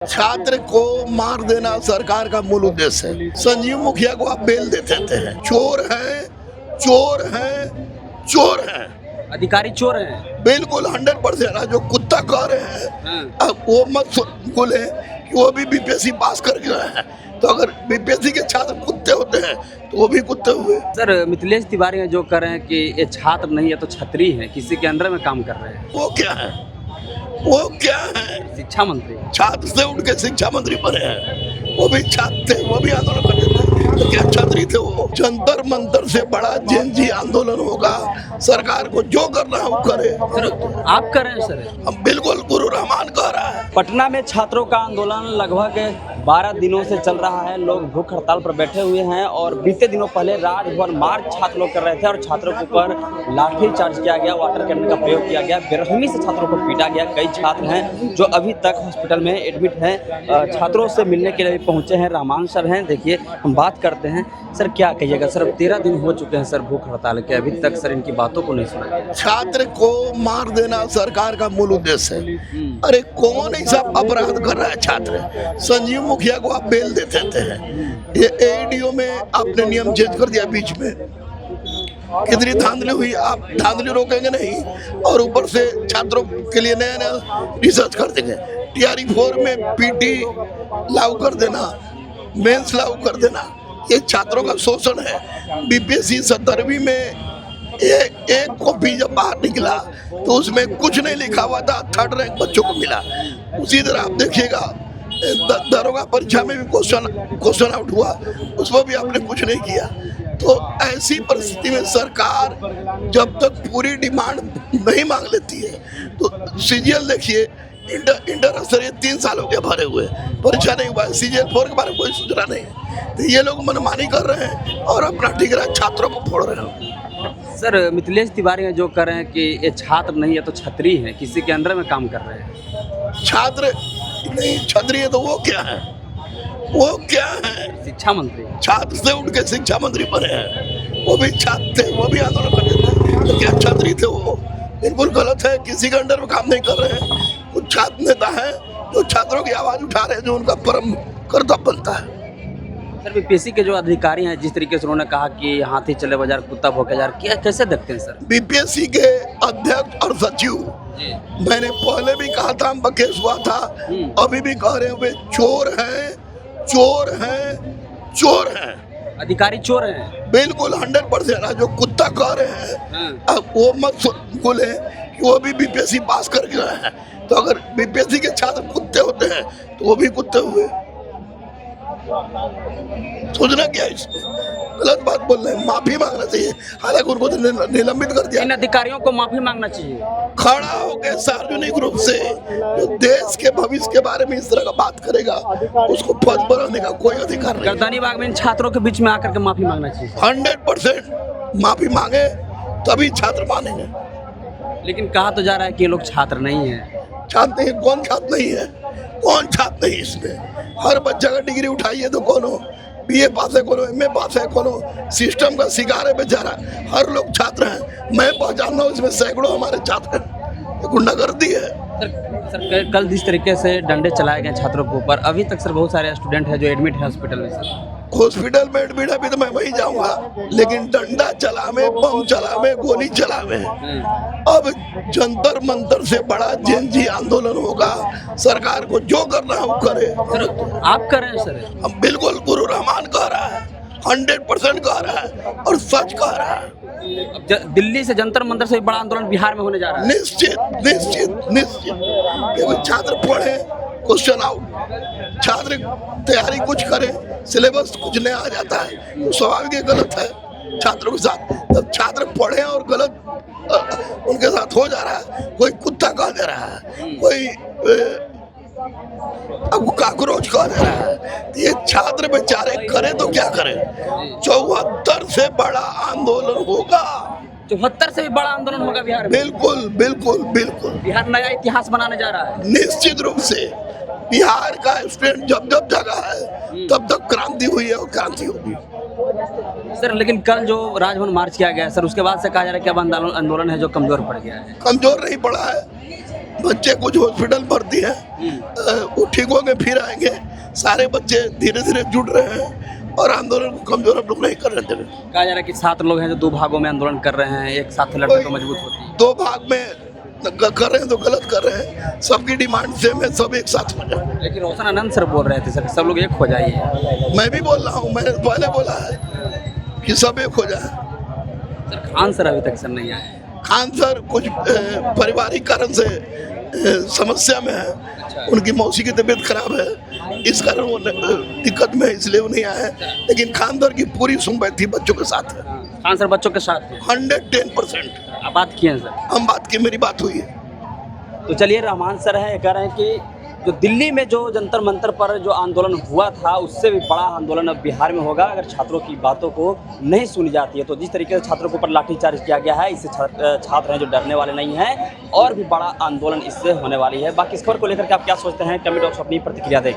छात्र को मार देना सरकार का मूल उद्देश्य है। संजीव मुखिया को आप बेल देते थे। चोर है, चोर है, चोर है, अधिकारी चोर हैं। बिल्कुल 100%। जो कुत्ता कह रहे हैं अब वो मत बोले कि वो भी बीपीएससी पास करके आए हैं। तो अगर बीपीएससी के छात्र कुत्ते होते हैं तो वो भी कुत्ते हुए। सर मिथिलेश तिवारी जो कर रहे हैं कि ये छात्र नहीं है तो छतरी है, किसी के अंडर में काम कर रहे हैं। वो क्या है? वो क्या है? शिक्षा मंत्री। छात्र से उठ के शिक्षा मंत्री बने हैं। वो भी छात्र थे, वो भी आंदोलन करते थे। तो क्या छतरी थे वो? जंतर मंतर से बड़ा जेएनजी आंदोलन होगा। सरकार को जो करना है वो करे। सर आप कर रहे हैं सर? हम बिल्कुल गुरु रहमान कह रहा है। पटना में छात्रों का आंदोलन लगभग 12 दिनों से चल रहा है। लोग भूख हड़ताल पर बैठे हुए हैं और बीते दिनों पहले राजभवन मार्च छात्र लोग कर रहे थे और छात्रों के ऊपर लाठी चार्ज किया गया, वाटर कैनन का प्रयोग किया गया, बेरहमी से छात्रों को पीटा गया। कई छात्र हैं जो अभी तक हॉस्पिटल में एडमिट हैं। छात्रों से मिलने के लिए पहुंचे हैं। रहमान सर हैं, देखिए हम बात करते हैं। सर क्या कहिएगा सर, 13 दिन हो चुके हैं सर भूख हड़ताल के, अभी तक सर इनकी बातों को नहीं सुना गया। छात्र को मार देना सरकार का मूल उद्देश्य है। अरे कौन ऐसा अपराध कर रहा है? छात्र संजीव मुखिया को आप बेल देते थे। ये एडीओ में आपने नियम चेंज कर दिया बीच में। कितनी धांधली हुई, आप धांधली रोकेंगे नहीं और ऊपर से छात्रों के लिए नया नया रिसर्च कर देंगे। टीआरई 4 में पीटी लागू कर देना, मेंस लागू कर देना, ये छात्रों का शोषण है। बीपीएससी 17वीं में एक कॉपी जब बाहर निकला तो उसमें कुछ नहीं लिखा हुआ था, 3rd रैंक बच्चों को मिला। उसी तरह आप देखिएगा दरोगा परीक्षा में भी क्वेश्चन आउट हुआ, उसमें भी आपने कुछ नहीं किया। तो ऐसी परिस्थिति में सरकार जब तक पूरी डिमांड नहीं मांग लेती है तो सीजीएल देखिए, इंटर स्तरीय 3 साल हो गया भरे हुए, परीक्षा नहीं हुआ है। सीजीएल 4 के बारे में कोई सूचना नहीं है। तो ये लोग मनमानी कर रहे हैं और अपना ठिकरा छात्रों को फोड़ रहे हैं। सर मिथिलेश तिवारी जो कर रहे हैं कि ये छात्र नहीं है तो छतरी है, किसी के अंडर में काम कर रहे हैं। छात्र नहीं छतरी है तो वो क्या है? वो क्या है? शिक्षा मंत्री। छात्र से उठ के शिक्षा मंत्री बने हैं। वो भी छात्र थे, वो भी आंदोलन करते थे। तो क्या छतरी थे वो? बिल्कुल गलत है। किसी के अंडर में काम नहीं कर रहे हैं। कुछ छात्र नेता हैं जो छात्रों की आवाज उठा रहे हैं, जो उनका परम कर्तव्य बनता है। सर बीपीएससी के जो अधिकारी हैं जिस तरीके से उन्होंने कहा कि हाथी चले बाजार कुत्ता भौंके बाजार, क्या कैसे देखते हैं सर? बीपीएससी के अध्यक्ष और सचिव, मैंने पहले भी कहा था, हम बकेस हुआ था, अभी भी कह रहे हुए चोर हैं, चोर हैं, चोर हैं, अधिकारी चोर हैं। बिल्कुल 100%। जो कुत्ता कह रहे हैं अब वो मत बोले कि वो भी बीपीएससी पास करके आए हैं। तो अगर बीपीएससी के छात्र कुत्ते होते हैं तो वो भी कुत्ते हुए। सोचना क्या है इसमें? गलत बात बोल रहे हैं, माफी मांगना चाहिए। हालांकि उनको तो निलंबित कर दिया। इन अधिकारियों को माफी मांगना चाहिए। खड़ा होकर सार्वजनिक रूप से जो देश के भविष्य के बारे में इस तरह का बात करेगा उसको पद बनाने का कोई अधिकार नहीं। गर्दनी बाग में इन छात्रों के बीच में आकर के माफी मांगना चाहिए। 100% माफी मांगे तभी छात्र मानेंगे। लेकिन कहा तो जा रहा है कि ये लोग छात्र नहीं है। छात्र नहीं? कौन छात्र नहीं है? कौन छात्र नहीं? इसमें हर बच्चा का डिग्री उठाइए तो कोनो बीए पास है, कोनो एमए पास है, कोनो सिस्टम का शिकार है बेचारा। हर लोग छात्र हैं। मैं पहचान रहा हूँ इसमें सैकड़ों हमारे छात्र हैं। गुंडागर्दी है। सर कल जिस तरीके से डंडे चलाए गए छात्रों के ऊपर, अभी तक सर बहुत सारे स्टूडेंट हैं जो एडमिट है हॉस्पिटल में। सर हॉस्पिटल में एडमिट अभी तो मैं वहीं जाऊंगा, लेकिन डंडा चलावे, बम चलावे, गोली चलावे, अब जंतर मंतर से बड़ा जेएनजी आंदोलन होगा। सरकार को जो करना है वो करे। सर आप कर रहे हैं सर? हम बिल्कुल गुरु रहमान कह रहा है, 100% कह रहा है और सच कह रहा है। दिल्ली से जंतर मंतर से बड़ा आंदोलन बिहार में होने जा रहा है। निश्चित निश्चित निश्चित। क्योंकि छात्र पढ़े, क्वेश्चन आउट, छात्र तैयारी कुछ करे, सिलेबस कुछ नया आ जाता है तो स्वाभाविक गलत है छात्रों के साथ। तब छात्र पढ़े और गलत उनके साथ हो जा रहा है। कोई कुत्ता कह दे रहा है, कोई अब काकरोच कह दे रहा है। ये छात्र बेचारे करे तो क्या करे? 74 से बड़ा आंदोलन होगा। 74 से भी बड़ा आंदोलन होगा बिहार में। बिल्कुल बिल्कुल बिल्कुल। बिहार नया इतिहास बनाने जा रहा है। निश्चित रूप से बिहार का स्टूडेंट जब जब जगह है तब तक क्रांति हुई है और क्रांति होगी। सर लेकिन कल जो राजभवन मार्च किया गया सर, उसके बाद से कहा जा रहा है कि अब आंदोलन है जो कमजोर पड़ गया है। कमजोर नहीं पड़ा है, बच्चे कुछ हॉस्पिटल भर्ती हैं, वो ठीक होंगे फिर आएंगे। सारे बच्चे धीरे धीरे जुड़ रहे हैं और आंदोलन को कमजोर हम लोग नहीं करने देंगे। कहा जा रहा है कि छात्र लोग हैं जो दो भागों में आंदोलन कर रहे हैं, एक साथ लड़ते तो मजबूत होती है। दो भाग में कर रहे हैं तो गलत कर रहे हैं। सबकी डिमांड सेम है, सब एक साथ हो जाए। लेकिन रोशन आनंद सर बोल रहे थे सर सब लोग एक हो जाइए। मैं भी बोल रहा हूँ, मैंने पहले बोला है कि सब एक हो जाए। सर खान सर अभी तक सर नहीं आए। खान सर कुछ पारिवारिक कारण से समस्या में है, उनकी मौसी की तबीयत खराब है, इस कारण वो दिक्कत में है, इसलिए वो नहीं आए। लेकिन खान सर की पूरी सुनवाई थी बच्चों के साथ है। खान सर बच्चों के साथ हैं। 110% आप बात किए हैं सर? हम बात की, मेरी बात हुई है। तो चलिए रहमान सर है कह रहे हैं कि जो दिल्ली में जो जंतर मंतर पर जो आंदोलन हुआ था उससे भी बड़ा आंदोलन अब बिहार में होगा अगर छात्रों की बातों को नहीं सुनी जाती है। तो जिस तरीके से छात्रों के ऊपर लाठीचार्ज किया गया है, इससे छात्र हैं जो डरने वाले नहीं हैं और भी बड़ा आंदोलन इससे होने वाली है। बाकी इस खबर को लेकर के आप क्या सोचते हैं, कमेंट बॉक्स में अपनी प्रतिक्रिया दें।